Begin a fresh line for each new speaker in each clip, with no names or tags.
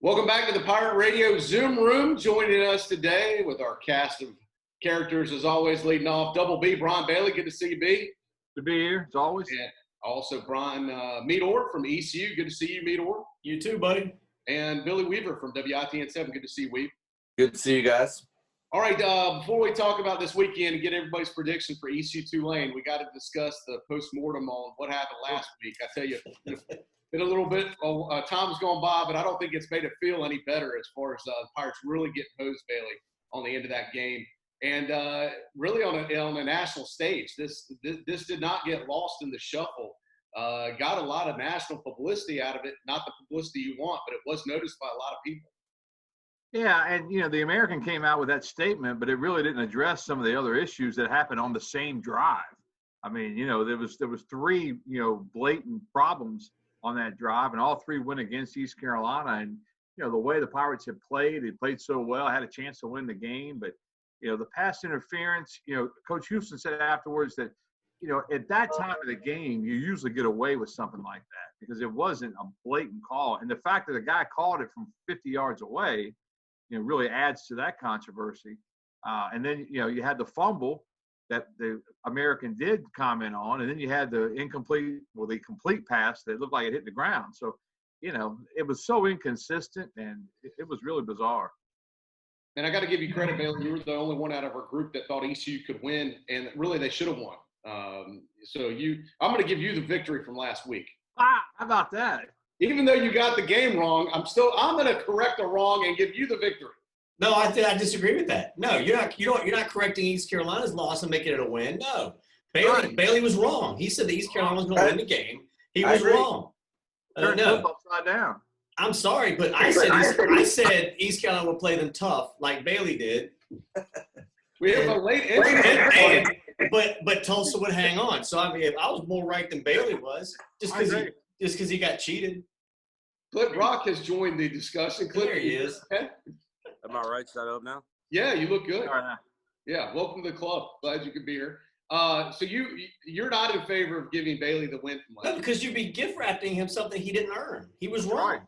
Welcome back to the Pirate Radio Zoom Room. Joining us today with our cast of characters, as always, leading off, Double B, Brian Bailey. Good to see you, B.
Good to be here, as always.
And also Brian Meador from ECU. Good to see you, Meador.
You too, buddy.
And Billy Weaver from WITN7. Good to see you, Weave.
Good to see you guys.
All right, before we talk about this weekend and get everybody's prediction for ECU Tulane, we got to discuss the post-mortem on what happened last week. I tell you, been a little bit time's gone by, but I don't think it's made it feel any better as far as the Pirates really getting hosed, Bailey, on the end of that game. And really on a national stage, this did not get lost in the shuffle. Got a lot of national publicity out of it, not the publicity you want, but it was noticed by a lot of people.
Yeah, and the American came out with that statement, but it really didn't address some of the other issues that happened on the same drive. I mean, there was three blatant problems on that drive, and all three went against East Carolina. And the way the Pirates had played, they played so well, had a chance to win the game. But the pass interference, Coach Houston said afterwards that at that time of the game, you usually get away with something like that because it wasn't a blatant call. And the fact that the guy called it from 50 yards away, really adds to that controversy. And then, you had the fumble that the American did comment on, and then you had the complete pass that looked like it hit the ground. So, it was so inconsistent, and it was really bizarre.
And I got to give you credit, Bailey. You were the only one out of our group that thought ECU could win, and really they should have won. I'm going to give you the victory from last week.
How about that?
Even though you got the game wrong, I'm going to correct the wrong and give you the victory.
No, I disagree with that. No, you're not correcting East Carolina's loss and making it a win. No, Bailey was wrong. He said that East Carolina was going to win the game. He was wrong.
No, upside down.
I'm sorry, but I said East Carolina would play them tough like Bailey did.
We have a late entry.
But Tulsa would hang on. So I mean, I was more right than Bailey was, just because he got cheated.
Clip Brock has joined the discussion.
There he is.
Am I right side up now?
Yeah, you look good.
Right.
Yeah, welcome to the club. Glad you could be here. So you're not in favor of giving Bailey the win from last
No, because you'd be gift wrapping him something he didn't earn. He was wrong.
Right.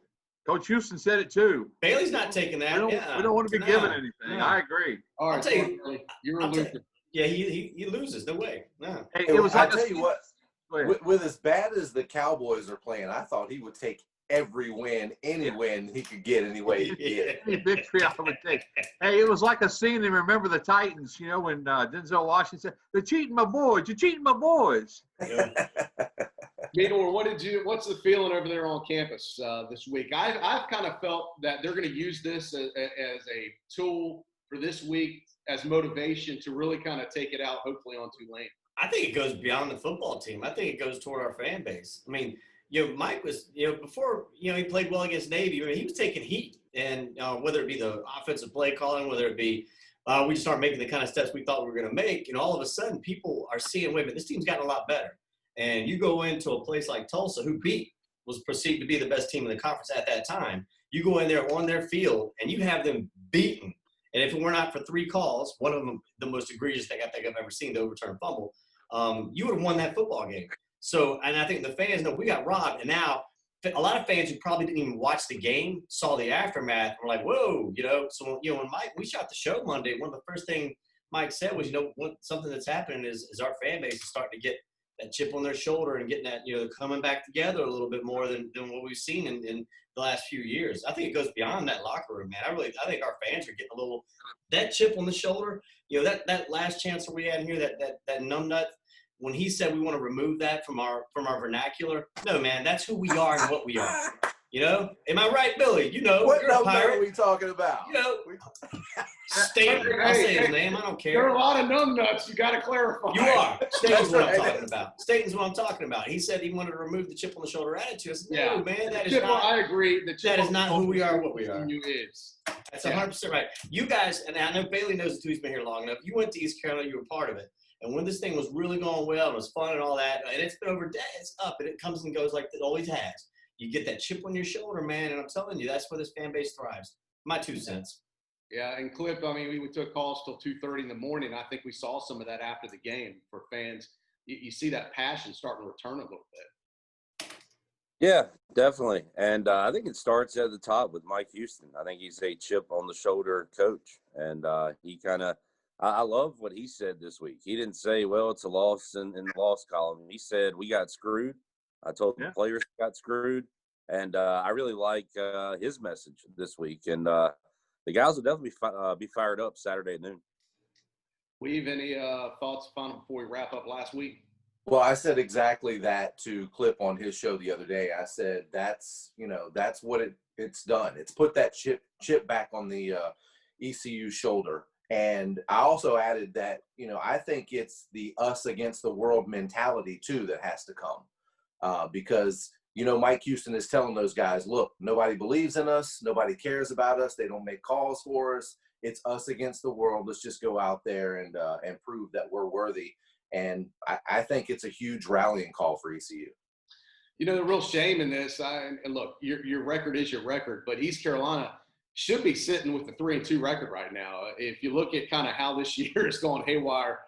Coach Houston said it too.
Bailey's not taking that.
We don't want to be given anything.
No.
I agree.
All right,
I'll tell you,
you're a loser.
Yeah, he loses. No way. No.
Hey, it was
I
like
tell you what, with as bad as the Cowboys are playing, I thought he would take every win, any win he could get any way he could get.
any victory I would take. Hey, it was like a scene in Remember the Titans, when Denzel Washington said, "They're cheating my boys. You're cheating my boys."
Yeah.
Meador, what's the feeling over there on campus this week? I've kind of felt that they're going to use this as a tool for this week as motivation to really kind of take it out, hopefully, on Tulane.
I think it goes beyond the football team. I think it goes toward our fan base. I mean, Mike was, before, he played well against Navy, he was taking heat. And whether it be the offensive play calling, whether it be we start making the kind of steps we thought we were going to make, all of a sudden people are seeing, wait a minute, this team's gotten a lot better. And you go into a place like Tulsa, who was perceived to be the best team in the conference at that time. You go in there on their field, and you have them beaten. And if it were not for 3 calls, one of them the most egregious thing I think I've ever seen, the overturned fumble, you would have won that football game. So, and I think the fans know we got robbed. And now a lot of fans who probably didn't even watch the game saw the aftermath and were like, whoa, So, when we shot the show Monday, one of the first things Mike said was, something that's happening is our fan base is starting to get that chip on their shoulder and getting that, coming back together a little bit more than what we've seen in the last few years. I think it goes beyond that locker room, man. I think our fans are getting a little, that chip on the shoulder, that last chancellor we had in here, that numbnut, when he said we want to remove that from our vernacular, no, man, that's who we are and what we are. Am I right, Billy?
What
you're a pirate.
are we talking about?
Staten, I'll say his name. I don't care.
There are a lot of numbnuts. You got to clarify.
You are. Staten's what I'm talking about. Staten's what I'm talking about. He said he wanted to remove the chip on the shoulder attitude. I said, no, man, that is not.
I agree.
That is not who we are, what we are.
Is.
That's 100% right. You guys, and I know Bailey knows it too. He's been here long enough. You went to East Carolina. You were part of it. And when this thing was really going well and it was fun and all that, and it's been over days, it's up, and it comes and goes like it always has. You get that chip on your shoulder, man, and I'm telling you, that's where this fan base thrives. My 2 cents.
Yeah, and Clip, we took calls till 2:30 in the morning. I think we saw some of that after the game for fans. You see that passion starting to return a little bit.
Yeah, definitely. And I think it starts at the top with Mike Houston. I think he's a chip on the shoulder coach. And he kind of – I love what he said this week. He didn't say, well, it's a loss in the loss column. He said, we got screwed. I told the players got screwed. And I really like his message this week. And the guys will definitely be fired up Saturday at noon.
Weave, any thoughts final before we wrap up last week?
Well, I said exactly that to Clip on his show the other day. I said that's what it's done. It's put that chip back on the ECU shoulder. And I also added that, I think it's the us against the world mentality too that has to come because Mike Houston is telling those guys, look, nobody believes in us, nobody cares about us, they don't make calls for us. It's us against the world. Let's just go out there and prove that we're worthy. And I think it's a huge rallying call for ECU.
The real shame in this, and look, your record is your record, but East Carolina should be sitting with the 3-2 record right now. If you look at kind of how this year is going haywire,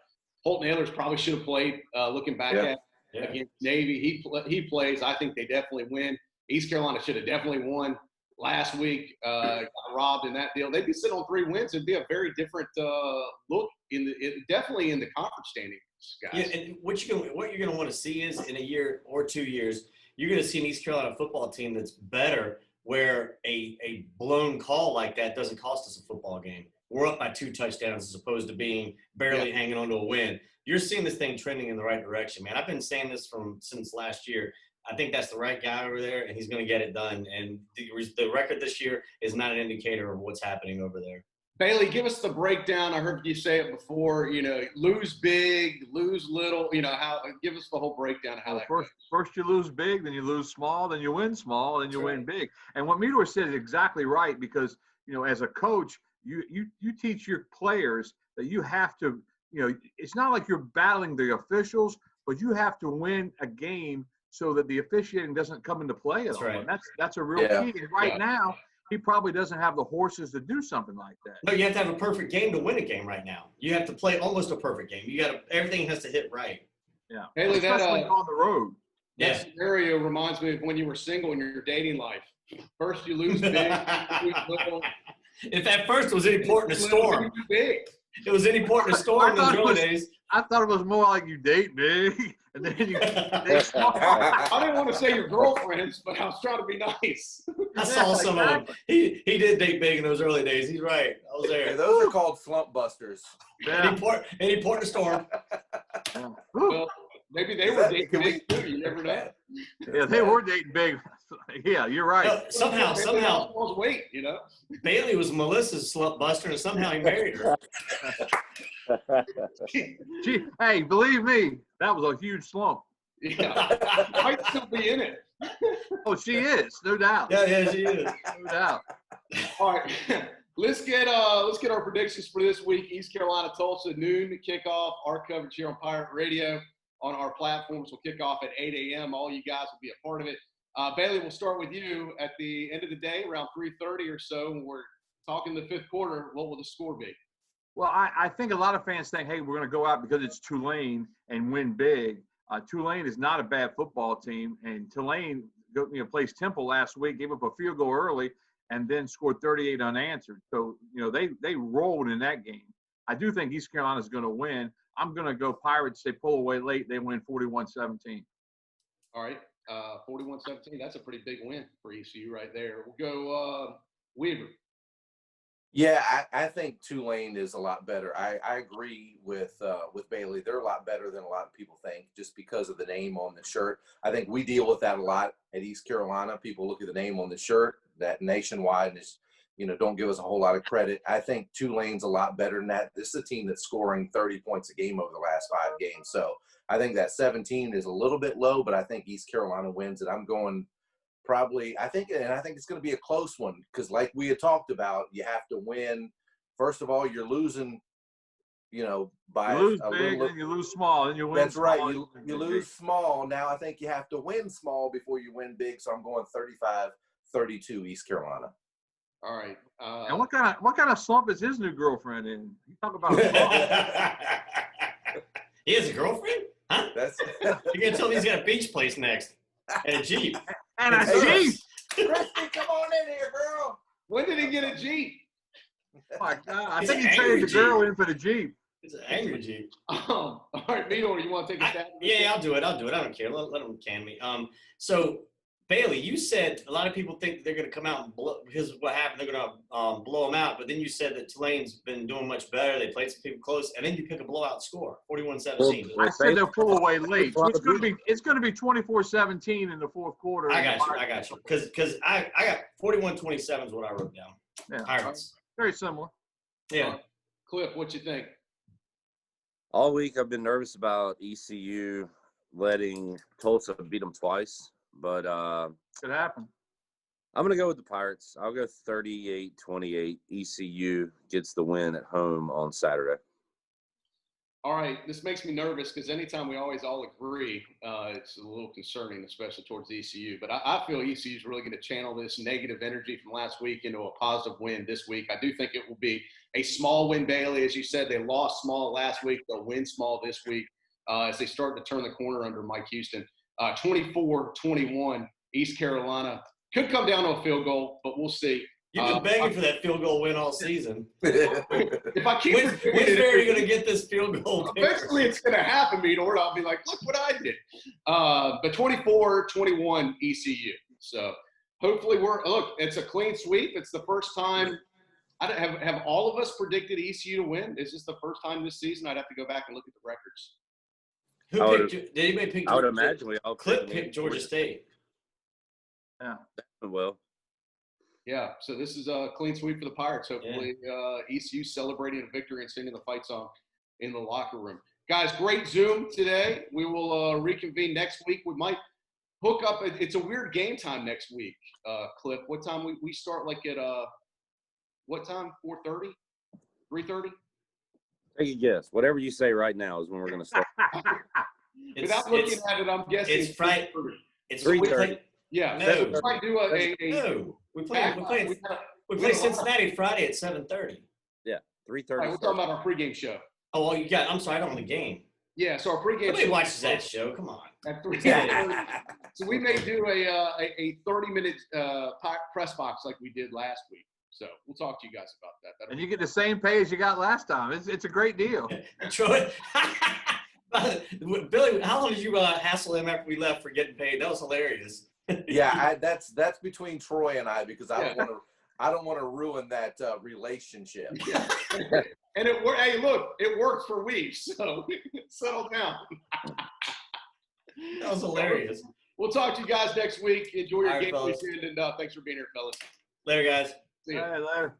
Holton Ahlers probably should have played. Looking back at against Navy, he plays. I think they definitely win. East Carolina should have definitely won last week. Got robbed in that deal. They'd be sitting on 3 wins. It'd be a very different look definitely in the conference standings, guys.
Yeah, and what you're going to want to see is in a year or 2 years, you're going to see an East Carolina football team that's better, where a blown call like that doesn't cost us a football game. We're up by 2 touchdowns as opposed to being barely hanging on to a win. You're seeing this thing trending in the right direction, man. I've been saying this since last year. I think that's the right guy over there, and he's going to get it done. And the record this year is not an indicator of what's happening over there.
Bailey, give us the breakdown. I heard you say it before. Lose big, lose little. Give us the whole breakdown of how that goes.
First you lose big, then you lose small, then you win small, then you win big. And what Meador said is exactly right because as a coach, you teach your players that you have to. It's not like you're battling the officials, but you have to win a game so that the officiating doesn't come into play at all.
Right.
And that's a real key. And right now, he probably doesn't have the horses to do something like that.
No, you have to have a perfect game to win a game right now. You have to play almost a perfect game. Everything has to hit right.
Yeah.
Haley,
especially on the road.
That scenario reminds me of when you were single in your dating life. First you lose big, you lose little.
If at first it was any port in a storm.
Big.
It was any port in a storm in those early days.
I thought it was more like you date big, and then you date small.
I didn't want to say your girlfriends, but I was trying to be nice.
I saw some of them. He did date big in those early days. He's right. I was there.
Yeah, those are called slump busters.
Yeah. Any port in a storm.
Well, maybe they were dating big too. You never know.
Yeah, they were dating big. Yeah, you're right.
No, somehow.
Wait,
Bailey was Melissa's slump buster, and somehow he married her.
Hey, believe me, that was a huge slump.
Yeah, might still be in it.
Oh, she is, no doubt.
Yeah, she is.
No doubt.
All right, let's get our predictions for this week. East Carolina, Tulsa, noon kickoff. Our coverage here on Pirate Radio on our platforms will kick off at 8 a.m. All you guys will be a part of it. Bailey, we'll start with you at the end of the day, around 3:30 or so, when we're talking the 5th quarter. What will the score be?
Well, I think a lot of fans think, hey, we're going to go out because it's Tulane and win big. Tulane is not a bad football team, and Tulane placed Temple last week, gave up a field goal early, and then scored 38 unanswered. So, they rolled in that game. I do think East Carolina is going to win. I'm going to go Pirates. They pull away late. They win 41-17.
All right, 41-17. That's a pretty big win for ECU right there. We'll go Weaver.
Yeah, I think Tulane is a lot better. I agree with Bailey. They're a lot better than a lot of people think just because of the name on the shirt. I think we deal with that a lot at East Carolina. People look at the name on the shirt, that nationwide is, don't give us a whole lot of credit. I think Tulane's a lot better than that. This is a team that's scoring 30 points a game over the last 5 games. So I think that 17 is a little bit low, but I think East Carolina wins it. I'm going probably, I think it's going to be a close one because like we had talked about, you have to win. First of all, you're losing, by
you lose
a
big,
little.
and you lose small, and you win.
That's right.
Small,
You lose small. Now I think you have to win small before you win big. So I'm going 35-32 East Carolina.
All right.
And what kind of slump is his new girlfriend in? You talk about
He has a girlfriend? Huh?
That's
You're gonna tell me he's got a beach place next and a Jeep.
And a
Hey,
Jeep.
Christy, come on in here, girl.
When did he get a Jeep?
Oh my God. I
It's
think
an
he traded
angry
the girl
Jeep.
in for the Jeep.
It's an angry Jeep.
All right, Meador, you want to take a stab?
Yeah, I'll do it. I don't care. Let them can me. So Bailey, you said a lot of people think they're going to come out and blow because of what happened. They're going to blow them out. But then you said that Tulane's been doing much better. They played some people close, and then you pick a blowout score, 41-17.
I said they'll pull away late. So it's going to be 24-17 in the fourth quarter.
I got you. Because I got 41-27 is what I wrote down.
Yeah.
Pirates.
Very similar.
Yeah.
Cliff, what you think?
All week I've been nervous about ECU letting Tulsa beat them twice, but
Could happen.
I'm going to go with the Pirates. I'll go 38-28. ECU gets the win at home on Saturday.
All right, this makes me nervous because anytime we always all agree, it's a little concerning, especially towards ECU. But I feel ECU is really going to channel this negative energy from last week into a positive win this week. I do think it will be a small win, Bailey. As you said, they lost small last week. They'll win small this week as they start to turn the corner under Mike Houston. 24-21, East Carolina. Could come down to a field goal, but we'll see.
You've been begging for that field goal win all season.
If I keep
When's Barry going to get this field goal?
Eventually, it's going to happen, Meador. I'll be like, look what I did. But 24-21 ECU. So hopefully it's a clean sweep. It's the first time. Have all of us predicted ECU to win? Is this the first time this season? I'd have to go back and look at the records.
Did anybody pick?
I would imagine we all
Clip picked Georgia State.
Yeah.
Well.
Yeah, so this is a clean sweep for the Pirates. Hopefully, ECU celebrating a victory and singing the fight song in the locker room. Guys, great Zoom today. We will reconvene next week. We might hook up. It's a weird game time next week, Cliff. What time we start? Like at what time? 4:30? 3:30?
Take a guess. Whatever you say right now is when we're going to start.
Without looking at it, I'm guessing
it's Friday. It's
3:30.
Yeah,
No.
we might do
No, we play Cincinnati Friday at 7:30.
Yeah, 3:30.
We're talking about our pregame show.
Oh, well, I'm sorry, I don't want the game.
Yeah, so our pregame
Nobody
show
watches that show. Come on.
at 3:30. So we may do a 30-minute press box like we did last week. So we'll talk to you guys about that.
And you get the same pay as you got last time. It's a great deal.
Troy, Billy, how long did you hassle him after we left for getting paid? That was hilarious.
Yeah, that's between Troy and I because I don't want to ruin that relationship.
Yeah. And it worked. Hey, look, it worked for weeks. So settle down.
That was hilarious.
We'll talk to you guys next week. Enjoy your
All right,
game
fellas.
weekend, and thanks for being here, fellas.
Later, guys.
See ya.
All right, later.